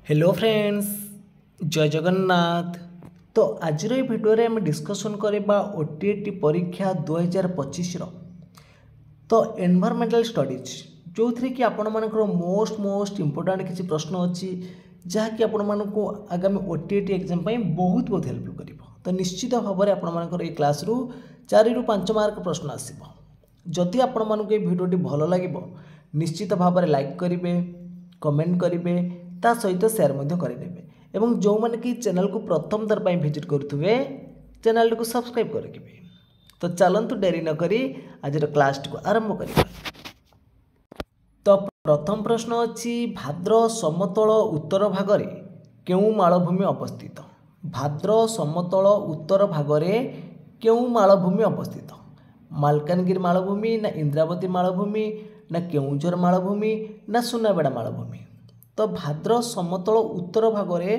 Hello friends, जय जगन्नाथ। तो आज भिडियो आम डिस्कसन करवा ओटीटी परीक्षा 2025 तो एनवायरमेंटल स्टडीज जो थी कि आपण मानकर मोस्ट इंपोर्टेंट किसी प्रश्न अच्छी जहाँकि आपण मानक आगामी ओटीटी एग्जाम बहुत बहुत हेल्प कर। तो निश्चित भाव में आपण मानकर ये क्लास रु 4 ରୁ 5 मार्क प्रश्न आसो। जदि आपण मानक ये भिडियोटी भल लगे निश्चित भाव में लाइक करेंगे, कमेंट करेंगे, ता सहित शेयर करेंगे एवं जो मैंने कि चैनल को प्रथम थर पर विजिट करुवे चैनल को सब्सक्राइब करेंगे। तो चलतु डेरी न करी आज क्लास को आरंभ करिबा। तो प्रथम प्रश्न अच्छी भाद्र समतल उत्तर भागरे केउ मालभूमि अवस्थित। भाद्र समतल उत्तर भागरे केउ मालभूमि अवस्थित। मालकानगिरी मालभूमि ना इंद्रावती मालभूमि ना केउंझर मालभूमि ना सुनाबेड़ा मालभूमि। तो भाद्र समतल उत्तर भागरे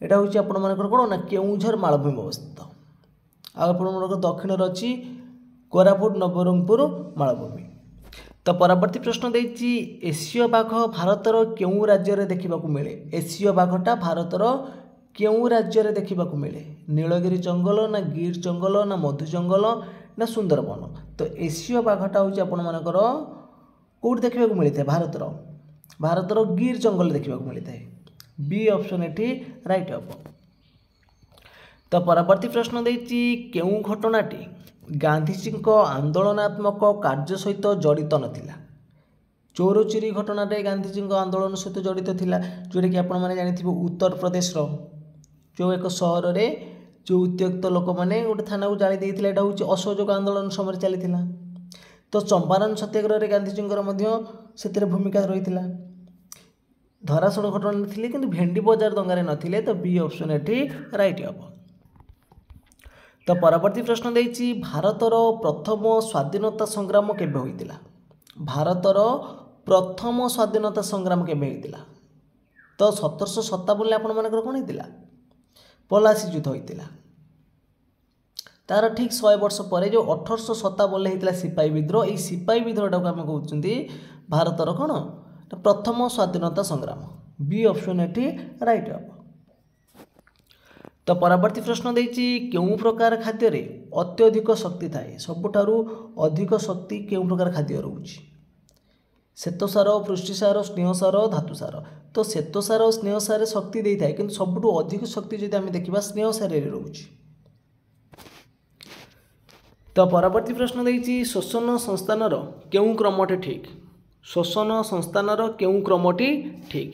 एटा होची आपण मानकर कोन ना केउंझर मालभूमि अवस्थित। आपण मानकर दक्षिण अच्छी कोरापुट नवरंगपुर मालभूमि। तो परवर्ती प्रश्न देछि एशिया बाघ भारतर केउ राज्य रे देखिबाकू मिले। एशिया बाघटा भारतर केउ राज्य रे देखिबाकू मिले। नीलगिरी जंगल ना गिर जंगल ना मधु जंगल ना सुंदरबन। तो एशिया बाघटा होची आपण मानकर कोड देखिबाकू मिलते भारतर गिर जंगल देखिबाकू मिलते। बी ऑप्शन एठी राइट हम। तो परवर्ती प्रश्न देछि केउ घटनाटी गांधीजी आंदोलनात्मक कार्य सहित जड़ित नथिला। चोर चोरी घटनाटे गांधीजी आंदोलन सहित जड़ित थिला जोटा कि आपण माने जानिथिबो उत्तर प्रदेश जो एक सहर रे जो उत्यक्त लोक मैंने गोटे थाना को जाली देइथिला। एटा होची असहयोग आंदोलन समय चलीथिला। तो चंपारण सत्याग्रह रे गांधीजी से भूमिका रही। धराशुण घटना नथिले किंतु भेंडी बजार दंगारे नथिले। तो बी ऑप्शन एठी राइट हम। तो परवर्ती प्रश्न देछि भारतर प्रथम स्वाधीनता संग्राम केबे होइतिला। भारतर प्रथम स्वाधीनता संग्राम केबे होइतिला। तो 1757 आपण मानकर कोन होइतिला पलासी युद्ध होइतिला। तार ठीक 100 वर्ष पर जो 1857 होइतिला सिपाही विद्रोह। ये सिपाही विद्रोहटा को आम कहते भारतर कौन प्रथम स्वाधीनता संग्राम। बी ऑप्शन एठी राइट हम। तो परवर्ती प्रश्न देछि केउ प्रकार खाद्य रे अत्यधिक शक्ति थाए। सबुठारु अधिक शक्ति केउ प्रकार खाद्य रहउछि। श्वेतसार, पृष्टिसार, स्नेहसार, धातुसार। तो श्वेतसार और स्नेहसार शक्ति दे थाए किंतु सबुठु अधिक शक्ति जदि आमे देखिबा स्नेहसार रे रहउछि। तो परवर्ती प्रश्न देछि शोषण संस्थानर केउ क्रमटे ठीक। शोषण संस्थानर केउ क्रमटी ठीक।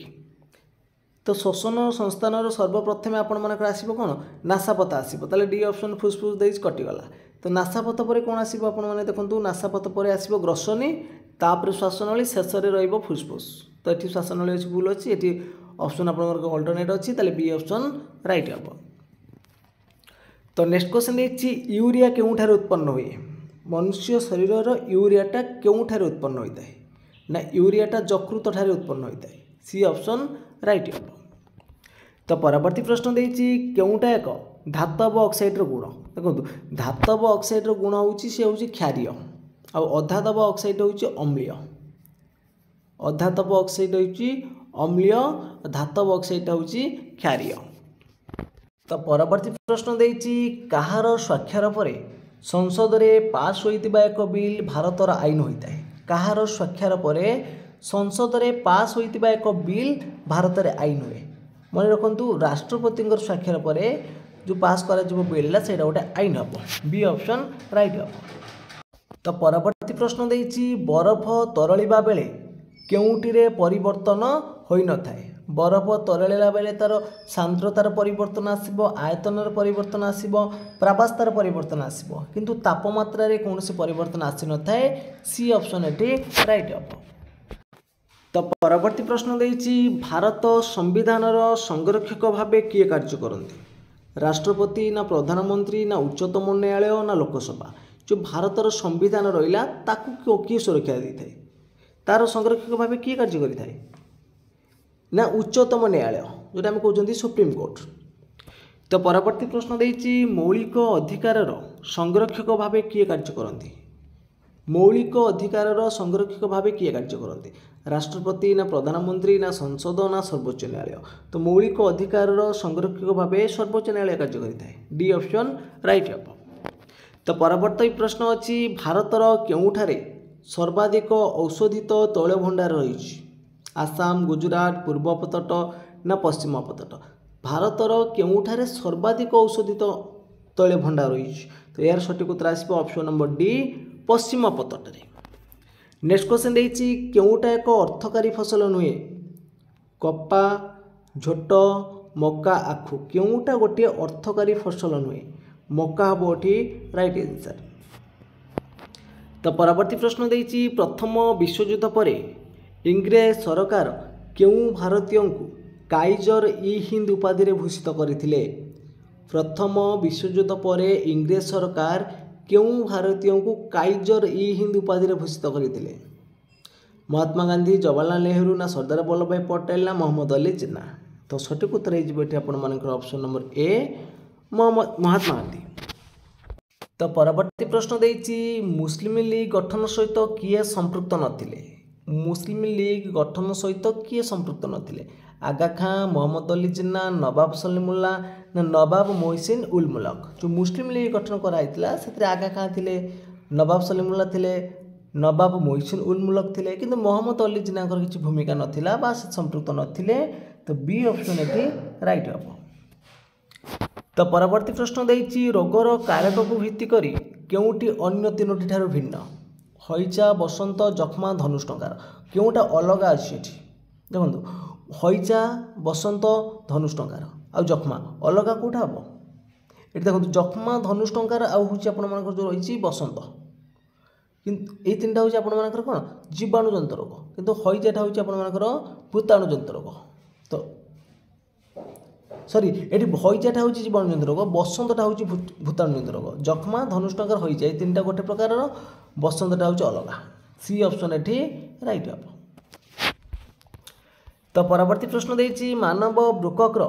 तो शोषण संस्थानर सर्वप्रथमे आपण मानकर आसीबो कोन नासापथ आसीबो। ताले डी ऑप्शन फुसफुस देइस कटिगला। तो नासापथ परे कोन आसीबो आपण माने देखंतु नासापथ परे आसीबो ग्रसनी तापर श्वासनली शेष रे रहइबो फुसफुस। तो एठी श्वासनली अछि भूल अछि। एठी ऑप्शन आपण अल्टरनेट अछि। ताले बी ऑप्शन राइट हम। तो नेक्स्ट क्वेश्चन देछि यूरिया केउठारे उत्पन्न होए। मनुष्य शरीर यूरियाटा केउठारे उत्पन्न होइताय ना यूरियाटा यकृत ठारे उत्पन्न होइताय। सी ऑप्शन राइट हम। तो परवर्ती प्रश्न देछि केउटा एक धातव ऑक्साइड गुण। देखो धातव ऑक्साइड गुण होउछि से होउछि क्षारीय आ अधातव ऑक्साइड होउछि अम्लीय। अधातव ऑक्साइड होउछि अम्लीय, धातव ऑक्साइड होउछि क्षारीय। तो परवर्ती प्रश्न देछि कहार स्वाक्षर परे संसद रे पास होइतिबा एक बिल भारतर आईन होइताय। कहार स्वाक्षर परे संसद रे पास होइतिबा एक बिल भारत रे आईन हुए। मन रखंतु राष्ट्रपति स्वाक्षर परे जो पास करा जिवो बिल ला सेटा गोटे आईन हम। बी ऑप्शन राइट हम। तो परवर्ती प्रश्न देछि बरफ तरलिबा बेले केउटिरे परिवर्तन होई न थाए। बरफ तरलिला बेले तार सांद्रतार परिवर्तन आसीबो, आयतनर परिवर्तन आसीबो, प्रावास्तार परिवर्तन आसीबो किंतु तापमात्रा रे कोनोसी परिवर्तन आसी न थाए। सी ऑप्शन एठी राइट हम। तो परवर्ती प्रश्न देछि भारत संविधानर संरक्षक भावे किए कार्य करते। राष्ट्रपति ना प्रधानमंत्री ना उच्चतम न्यायालय ना लोकसभा। जो भारतर संविधान रहिला ताकू किए सुरक्षा दी थाए तार संरक्षक भावे किए कार्य करि थाए ना उच्चतम न्यायालय जोटा हम कहउछंती सुप्रीम कोर्ट। तो परवर्ती प्रश्न देछि मौलिक अधिकारर संरक्षक भावे किए कार्य करते। मौलिक अधिकार संरक्षक भाव किए कार्य करते राष्ट्रपति ना प्रधानमंत्री ना संसद ना सर्वोच्च न्यायालय तो मौलिक अधिकार संरक्षक भाव सर्वोच्च न्यायालय कार्य करें डी ऑप्शन राइट हे। तो परवर्ती प्रश्न अच्छी भारतर केउठारे सर्वाधिक औषधित तैल भंडार रही आसाम गुजरात पूर्वपतट ना पश्चिमपतट भारतर केउठारे सर्वाधिक औषधित तैल भंडार रही तो यार सठिक उत्तर आसो ऑप्शन नंबर डी पश्चिमपतट। नेक्स्ट क्वेश्चन देछि केउटा एक अर्थकारी फसल नुहे कपा झोट मका आखु केउटा गोटे अर्थकारी फसल नुहे मका हम ये राइट आंसर। तो परवर्ती प्रश्न देछि प्रथम विश्वयुद्ध पर इंग्रेज सरकार केउ भारतीय को काइजर इ हिंद उपाधि भूषित करथिले प्रथम विश्वयुद्ध पर इंग्रेज सरकार केउ भारतीय को काइजर इ हिंद उपाधि भूषित करथिले महात्मा गांधी जवाहरलाल नेहरू ना सरदार वल्लभ भाई पटेल ना मोहम्मद अली जिन्ना तो सठिक उत्तर हो option number A Mahatma Gandhi. तो परवर्ती प्रश्न देछि मुस्लिम लीग गठन सहित किए संपृक्त नथिले मुस्लिम लीग गठन सहित किए संपृक्त नथिले आगा खां मोहम्मद अली जिन्ना नवाब सलीमुल्लाह ना नवाब मोहसिन उल मुल्क जो मुस्लिम लीग गठन कराइतिला सेतरे आगा खां थिले नवाब सलीमुल्लाह थिले नवाब मोहसिन उल मुल्क थिले किंतु मोहम्मद अली जिन्ना किसी भूमिका नथिला बा संपृक्त नथिले तो बी ऑप्शन एटी राइट हम। तो परवर्ती प्रश्न देछि रोगर कारक को भित्ति करी केउटी अन्य तीनोटी ठारू भिन्न हईचा बसंत जखमा धनुष्टंकार केउटा अलग अछि एठी देखंतु हईचा बसंत धनुष्टंकार आ जखमा अलग कोठा हबो एठी देखंतु जखमा धनुष्टंकार आ होछि आपण मानकर जो रहिछि बसंत किंतु ए तीनटा होछि आपण मानकर कोन जीवाणु जंत रोग किंतु हईचाटा होछि आपण मानकर भूताणु जंत रोग तो सॉरी एटी हईचाटा होछि जीवाणु जंत रोग बसंतटा होछि भूताणु जंत रोग जखमा धनुष्टंकार हईचा ए तीनटा गोटे प्रकार बसंतटा होछि अलग सी ऑप्शन एटी राइट हम। तो परवर्ती प्रश्न देछि मानव वृककर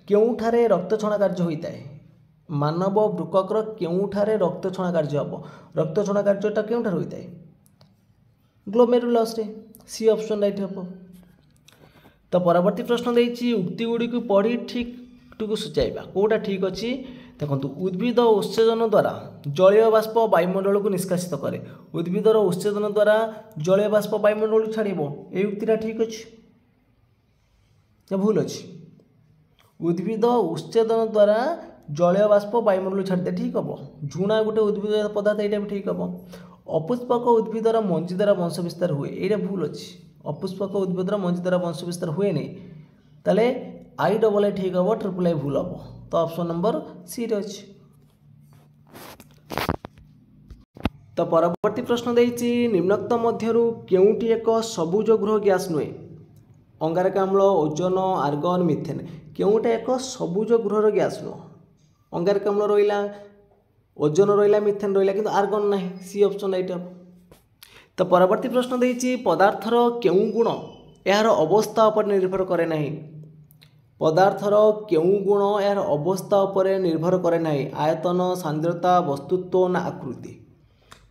केउठारे रक्त छणा कार्य होइता है मानव वृककर केउठारे रक्त छणा कार्य हम रक्त छणा कार्यटा केउठारे होइता है ग्लोमेरुलस रे सी ऑप्शन राइट हम। तो परवर्ती प्रश्न देछि उक्ति गुडी को पढ़ी ठीक टुकु सूचाइबा कोटा ठीक अछि देखंतु उद्भिद उत्सेचन द्वारा जलीय बाष्प वायुमंडल को निष्कासित करे उद्भिदर उत्सेचन द्वारा जलीय बाष्प वायुमंडल को छाड़िबो ए उक्तिटा ठीक अछि या भूल अछि उद्भिद उत्सेचन द्वारा जलीय बाष्प वायुमंडल छाड़ते ठीक हम झुणा गोटे उद्भिद पदार्थ एटा भी ठीक हम अपुष्पक उद्भिदर मंजी द्वारा वंश विस्तार हुए एटा भूल अछि अपुष्पक उद्भिदर मंजी द्वारा वंश विस्तार हुए नहीं ताले आई डबल ए ठीक हम ट्रिपल आई भूल हम तो ऑप्शन नंबर सी रे अछि। तो परवर्ती प्रश्न देछि निम्नोक्त मध्यरु केउटी एक सबुज गृह गैस नुहे अंगारकाम्ल ओजोन आर्गन मिथेन केउटा एक सबुज गृहर गैस नुह अंगारकाम्ल रहिला ओजोन रहिला मिथेन रहिला किंतु आर्गन नाही सी ऑप्शन राइट हम। तो परवर्ती प्रश्न देछि पदार्थर केउ गुण यार अवस्था उपर निर्भर करे नाही पदार्थर केउ गुण यार अवस्था उपर निर्भर करे नाही आयतन सांद्रता वस्तुत्व ना आकृति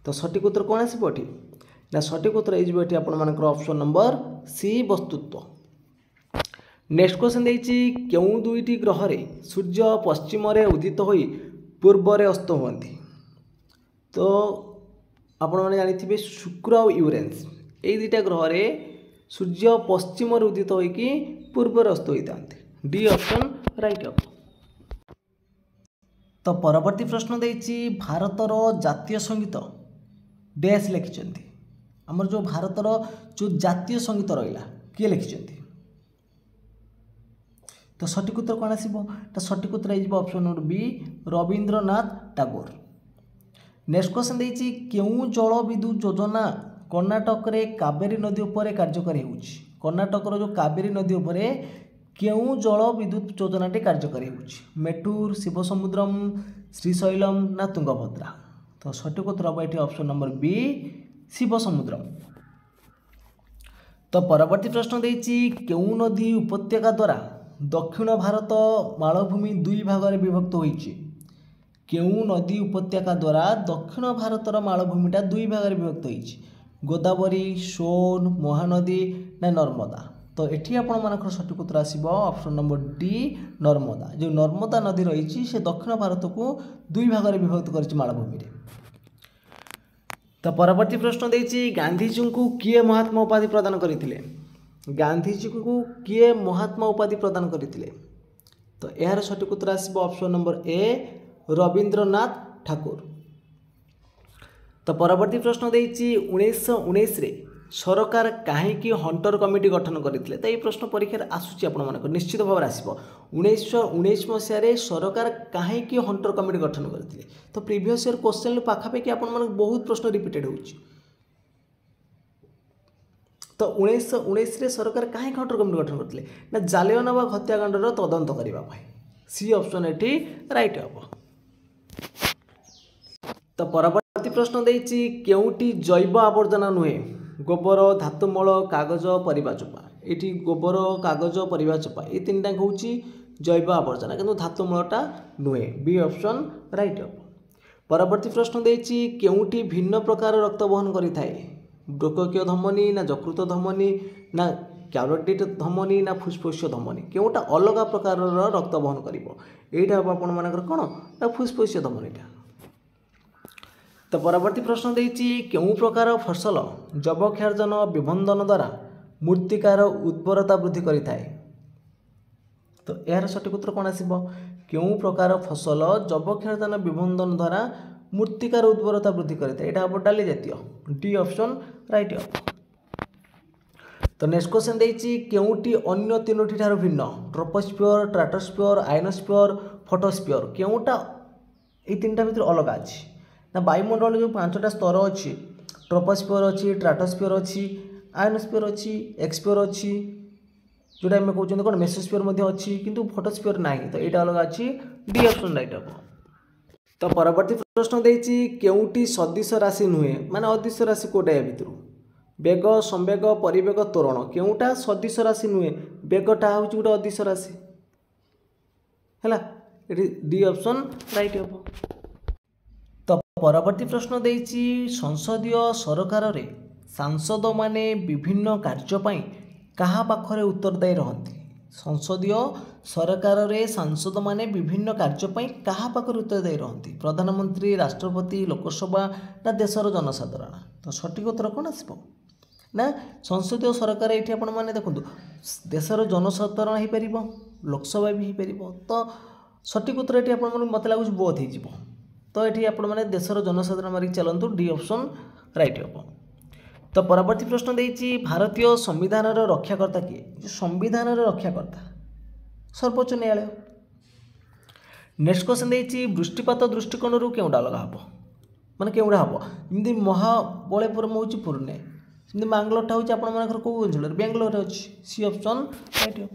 तो सठिक उत्तर कौन आसो ना सठिक उत्तर ये आपण मानकर ऑप्शन नंबर सी वस्तुत्व। नेक्स्ट क्वेश्चन देछि केउ दुईटी ग्रह रे सूर्य पश्चिम रे उदित होई पूर्व रे अस्त होती तो आपण माने जानिथिबे शुक्र और यूरेनस ए दुईटा ग्रह रे सूर्य पश्चिम रे उदित होई कि पूर्व रे अस्त होइतांते डी ऑप्शन राइट हम। तो परवर्ती प्रश्न देछि भारतर जातीय संगीत डैश लिखिछन्ति हमर जो भारतर जो जातीय संगीत रहिला किए लिखिछन्ति तो सठिक उत्तर कौन आसो तो सठिक उत्तर हो option number B Rabindranath Tagore. Next question देछि केउ जल विद्युत योजना कर्णाटक रे कावेरी नदी उपर कार्यकारी होउछि कर्णाटक जो कावेरी नदी उपर केउ जल विद्युत योजनाटी कार्यकारी होउछि मेटूर शिवसमुद्रम श्रीशैलम ना तुंगभद्रा तो सठिक उत्तर हम ये ऑप्शन नंबर बी शिवसमुद्रम। तो परवर्ती प्रश्न देछि केउ नदी उपत्यका द्वारा दक्षिण भारत मालभूमि दुई भाग में विभक्त होइछि केउ नदी उपत्यका द्वारा दक्षिण भारतर मालभूमिटा दुई भाग में विभक्त होती गोदावरी सोन महानदी ना नर्मदा। तो ये आपर सठिक उत्तर आसो ऑप्शन नंबर डी नर्मदा। जो नर्मदा नदी रही से दक्षिण भारत को दुई भाग में विभक्त कर मालभूमि। तो परवर्ती प्रश्न देती गांधीजी को किए महात्मा उपाधि प्रदान करते गांधीजी को किए महात्मा उपाधि प्रदान करते। तो यार सठिक उत्तर आसो option number A Rabindranath Thakur. तो परवर्ती प्रश्न देती 1919 रे सरकार कहीं हंटर कमिटी गठन करते। तो ये प्रश्न परीक्षा आसूची आप निश्चित भाव आसो 1919 मसीह सरकार कहीं हंटर कमिटी गठन करते। तो प्रीवियस ईयर क्वेश्चन पाखापाखि आप बहुत प्रश्न रिपीटेड हो। तो 1919 रे सरकार कहीं हंटर कमिटी गठन करते ना जालियानवाला हत्याकांडर तदंत करने। सी ऑप्शन ये राइट हम। तो परवर्ती प्रश्न देती केउटी जैव आवर्जना नुहे गोबर धातुमल कागज परिवा चोपा। ये गोबर कागज परिवा चोपा ये तीन टाक हूँ जैव आवर्जना किंतु धातुमलटा नुहे। बी ऑप्शन राइट हम। परवर्ती प्रश्न देती केउटी भिन्न प्रकार रक्त बहन करिथाए ब्रोककीय धमनी ना यकृत धमनी ना क्यारोटिड धमनी ना फुस्फुसीय धमनी केउटा अलग प्रकार रक्त बहन करिवो। एटा आपण मानकर कोन ना फुस्फुसीय धमनीटा। तो परवर्ती प्रश्न देती केउ प्रकार फसल जबक्षार्जन विबंधन द्वारा मूर्तिकार उर्वरता वृद्धि करिथाए। तो यार सठिक उत्तर कौन आसो केउ प्रकार फसल जबक्षार्जन विबंधन द्वारा मूर्तिकार उर्वरता वृद्धि करिथाए। एटा हम डाली जातीय डी ऑप्शन राइट हम। तो नेक्स्ट क्वेश्चन देती केउटी अन्य तीनोटी ठार भिन्न ट्रोपोस्फियर स्ट्राटोस्फियर आयनोस्फियर फोटोस्फियर केउटा ये तीन भितर अलग अच्छी ना वायुमंडल जो 5टा स्तर अच्छी ट्रोपोस्फियर अच्छी स्ट्राटोस्फियर अच्छी आयनोस्फियर अच्छी एक्सफियर अच्छी जोटा आम कहते कौन मेसोस्फियर अच्छी किंतु फोटोस्फियर ना। तो यहाँ अलग अच्छी डी ऑप्शन राइट हम। तो परवर्ती प्रश्न देती केउटी सदिश राशि नुहे माने अदिश राशि कोटा या भितर बेग संवेग परिवेग त्वरण केउटा सदिश राशि नुहे बेगटा हूँ गोटे अदिश राशि है डी ऑप्शन राइट हम। तो परवर्ती प्रश्न देती संसदीय सरकार रे सांसद माने विभिन्न कार्यपाई कहा पाखरे उत्तरदायी रहती। संसदीय सरकार रे सांसद माने विभिन्न कार्यपाई कहा पाखरे उत्तरदायी रहती प्रधानमंत्री राष्ट्रपति लोकसभा ना देशर जनसाधारण। तो सठिक उत्तर कौन आसो ना संसदीय सरकार ये आपण मैंने देखो देशर जनसाधारण हो पार लोकसभा भी हो पार। तो सठिक उत्तर ये मत लगुच बोध हो। तो ये आपने देशर जनसाधारण मारिक चलतु डी ऑप्शन राइट हम। तो परवर्ती प्रश्न देती भारतीय संविधान रक्षाकर्ता किए जो संविधान रक्षाकर्ता सर्वोच्च न्यायालय। नेक्स्ट क्वेश्चन देती वृष्टिपात दृष्टिकोण क्योंटा अलग हम माने क्योंटा हम जमी महाबलेपुरम हूँ पुणे सेमती मांगलोरटा हूँ आपर कौ अंचल बेंगलोर अच्छी सी ऑप्शन राइट हम।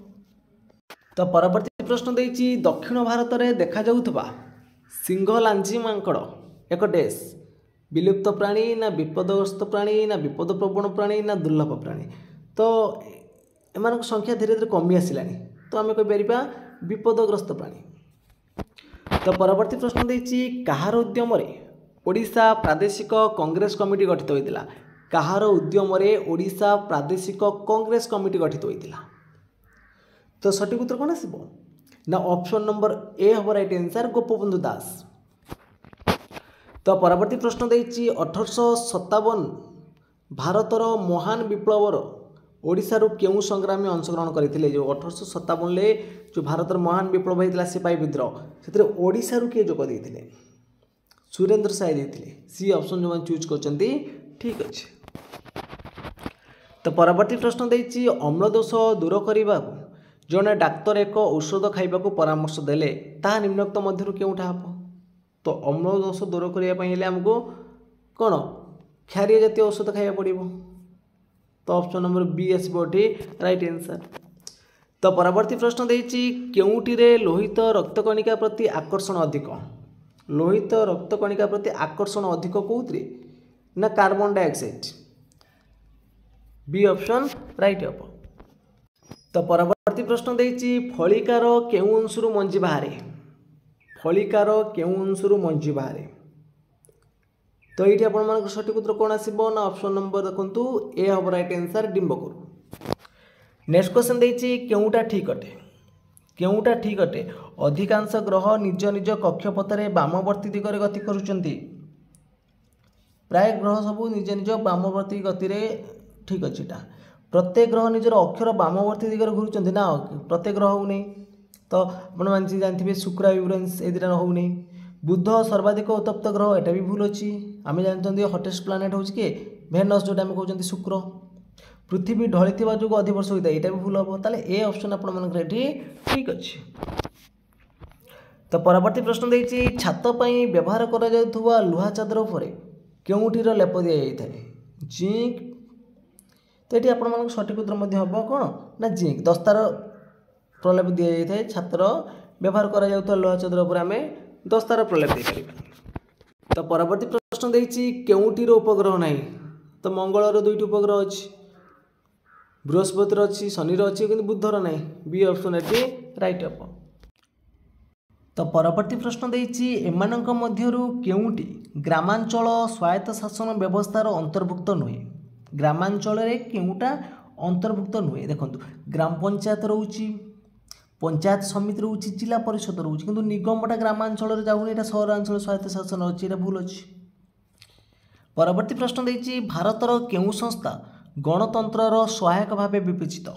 तो परवर्ती प्रश्न देती दक्षिण भारत में देखा जाउथबा सिंह लांझी मांकड़ एक डेश विलुप्त प्राणी ना विपदग्रस्त प्राणी ना विपद प्रवण प्राणी ना दुर्लभ प्राणी। तो एम संख्या धीरे धीरे कमी आसला तो आम कहीपर विपदग्रस्त प्राणी। तो परवर्ती प्रश्न देती कहार उद्यम ओडिशा प्रादेशिक कांग्रेस कमिटी गठित होता कहार उद्यम ओडिशा प्रादेशिक कांग्रेस कमिटी गठित होता। तो सठिक उत्तर कौन आसो ना ऑप्शन नंबर ए हम राइट आंसर गोपबंधु दास। तो परवर्ती प्रश्न देती 1857 भारतर महान विप्लवर ओडिशारू केउ संग्रामी अंशग्रहण करते जो 1857 जो भारतर महान विप्लव होता सिपाही विद्रोह से ओडिशारू किए जोग देते सुरेंद्र साय देते सी ऑप्शन जो चूज कर ठीक अच्छे। तो परवर्ती प्रश्न देती अम्ल दोष दूर करने जड़े डाक्तर एक औषध खाइबा परामर्श देले ता निम्नोक्त मध्य केउटा हम। तो अम्ल दोष दूर करने आमको कौन क्षारीय जातीय औषध खाइबा पड़ो। तो ऑप्शन नंबर बी आसो राइट आंसर। तो परवर्ती प्रश्न देती केउटिरे लोहित रक्तकणिका प्रति आकर्षण अधिक लोहित रक्तकणिका प्रति आकर्षण अधिक कौन ना carbon dioxide B option right हम। तो परवर्ती प्रश्न देती फलिकार केउ अंशु मंजी बाहर फलिकार केउं अंशरू मंजी बाहर तो ये आप सठिक उत्तर कौन आसो ना ऑप्शन नंबर देखो ए हम राइट आंसर डिम्बकरू। नेक्स्ट क्वेश्चन देछि केउटा ठीक अटे केउटा ठीक अटे अधिकांश ग्रह निज निज कक्षपथरे वामवर्ती दिगरे गति करुचंती प्राय ग्रह सब निज निज वामवर्ती गति रे ठीक अच्छी प्रत्येक ग्रह निजर अक्षर वामवर्ती दिगरे घूरुचंती ना प्रत्येक ग्रह हो नहीं तो आप जानते शुक्र यूरेनस ए दुटा हो नहीं बुध सर्वाधिक उत्तप्त ग्रह एटा भी भूल अच्छी आम जानते हटेस्ट प्लानेट हूँ किए भेनस जोटा आम कहते शुक्र पृथ्वी ढली जो अधिक वर्ष होता है यहाँ भी भूल हम ताले ए ऑप्शन आप ठीक अच्छे। तो परवर्ती प्रश्न देछि छात पई व्यवहार करा जाउथुवा लुहा चादर उपर केउठीर लेप दिया जाय जिंक तो ये आप सठिक उत्तर हम कौन ना जिंक दस्तार प्रलेप दि जाए छात्र व्यवहार करा जाउथुवा लुहा चादर उपर आम दस्तार प्रलेप दे पारिबा। तो परवर्ती प्रश्न देछि केउठीर उपग्रह नाही तो मंगलर दुईटी उपग्रह अच्छी बृहस्पतिर अच्छी शनिर अच्छी कि बुधर ना बी ऑप्शन एटी राइट हम। तो परवर्ती प्रश्न देछि एमानक मध्यरु केउटी ग्रामांचल स्वायत्त शासन व्यवस्थार अंतर्भुक्त नुहे ग्रामांचल रे केउटा अंतर्भुक्त नुहे देखंतु ग्राम पंचायत रोची पंचायत समिति रोची जिला परिषद रोची किंतु निगमटा ग्रामांचल रे जाउनी एटा सहरांचल स्वायत्त शासन अछि एटा भूल अछि। परवर्ती प्रश्न देछि भारतर केउ संस्था गणतंत्रर सहायक भाव विवेचित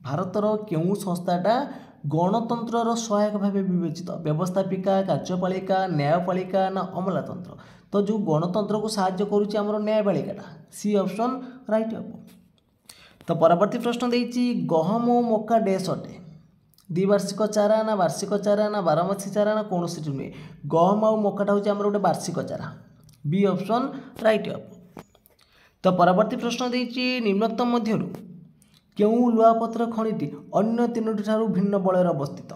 भारतर केउ संस्थाटा गणतंत्रर सहायक भाव विवेचित व्यवस्थापिका कार्यपालिका न्यायपालिका ना अमलातंत्र तो जो गणतंत्र को साहाय्य करुच्ची आमर न्यायपालिकाटा सी ऑप्शन राइट हम। तो परवर्ती प्रश्न देछि गहम और मक्का डैश अटे द्विवार्षिक चारा ना वार्षिक चारा ना बारमासी चारा ना कौन सी नुहे गहम और मक्काटा हूँ आमर गोटे वार्षिक चारा बी ऑप्शन राइट हम। तो परवर्ती प्रश्न देछि निम्नतम मध्यरु केउ लुहापत्र खणिटी अन्य तीनोटी ठारू भिन्न बलय अवस्थित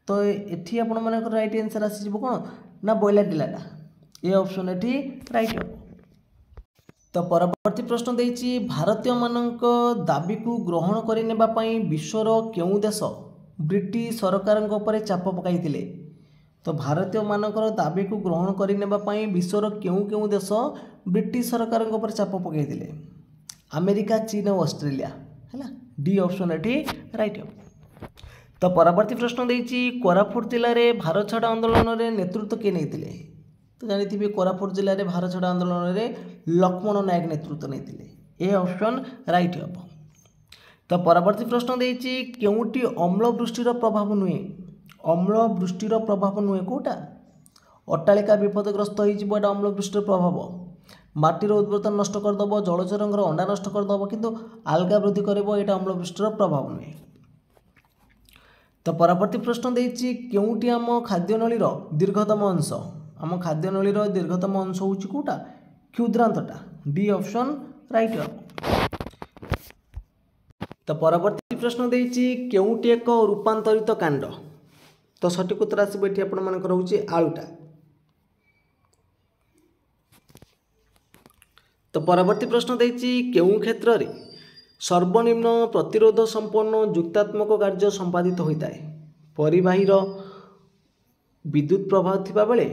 तो एठी आपण मानकर राइट आंसर आसी कौन ना बइला डिलाटा ए ऑप्शन एठी राइट हम। तो परवर्ती प्रश्न देछि भारतीय मानक दाबी को ग्रहण करि नेबा पई विश्वर केउ देश ब्रिटिश सरकार ऊपर चाप पकाइतिले तो भारतीय मानकर दाबी को ग्रहण करि नेबा पई विश्वर केउ केउ देश ब्रिटिश सरकार ऊपर चाप पकाइतिले अमेरिका चीन और ऑस्ट्रेलिया है डी ऑप्शन एठी राइट हम। तो परवर्ती प्रश्न देछि कोरापुट जिले में भारत छाड़ आंदोलन रे नेतृत्व किए नहीं तो जानी कोरापुट जिले में भारत छाड़ आंदोलन रे लक्ष्मण नायक नेतृत्व नहीं ए ऑप्शन राइट हम। तो परवर्ती प्रश्न देछि केउटी अम्ल वृष्टिर प्रभाव नुहे अम्ल वृष्टिर प्रभाव नुहे कोटा अट्टालिका विपदग्रस्त हो अम्ल वृष्टिर प्रभाव माटीर उर्वरता नष्ट करदेव जलचरंगर अंडा नष्ट करदेव किंतु आल्गा वृद्धि कर अम्ल वृष्टिर प्रभाव नुहे। तो परवर्ती प्रश्न देछि केउटी आम खाद्य नलीर दीर्घतम अंश आम खाद्य नलीर दीर्घतम अंश होउछि कोटा क्षुद्रांतटा डी ऑप्शन राइट हम। तो परवर्ती प्रश्न देछि केउटी एक रूपांतरित कांड तो सठिक उत्तर आसब ये आपंकर आलुटा। तो परवर्ती प्रश्न देछि केउं क्षेत्र रे सर्वनिम्न प्रतिरोध संपन्न युक्तात्मक कार्य संपादित होता है परिवाहीर विद्युत प्रभाव थिबा बेले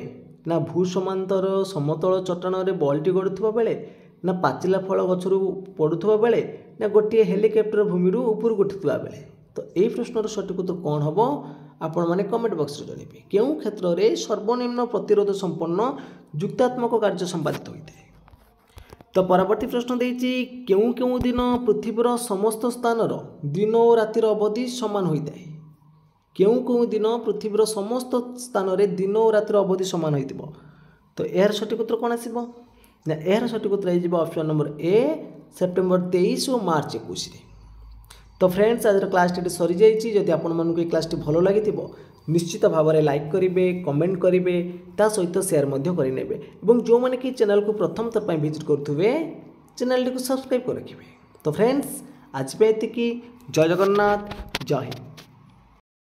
ना भू समांतर समतल चट्टान रे बल्टी गड़ुवा बेले ना पाचिला फल गछरू पड़ुवा बेले ना गोटे हेलिकप्टर भूमि ऊपर उठुवा बेले तो यही प्रश्नर सठिक उत्तर कौन हम आपण मैंने कमेंट बॉक्स रे जणाइबे केउं क्षेत्र रे सर्वनिम्न प्रतिरोध संपन्न युक्तात्मक कार्य संपादित होता है। तो परवर्ती प्रश्न देछि केउं केउं दिन पृथ्वीर समस्त स्थानर दिन और रातिर अवधि समान होता है केउं केउं दिन पृथ्वीर समस्त स्थान रे दिन और रातिर अवधि समान होइतिबो तो यार सठिक उत्तर कौन आसीबो ना यार सठिक उत्तर आइजिबो ऑप्शन नंबर ए सेप्टेम्बर 23 और मार्च 21 रे। तो फ्रेंड्स आज क्लास सरी जाइए जदि आपण मानक क्लास भल लगी निश्चित भाव में लाइक करेंगे कमेंट करेंगे ता सहित शेयर करेंगे और जो मैंने कि चैनल को प्रथम थर पर विजिट करुवे चैनल को सब्सक्राइब कर रखिए। तो फ्रेंड्स आज पे एतिकी जय जगन्नाथ जय हिंद।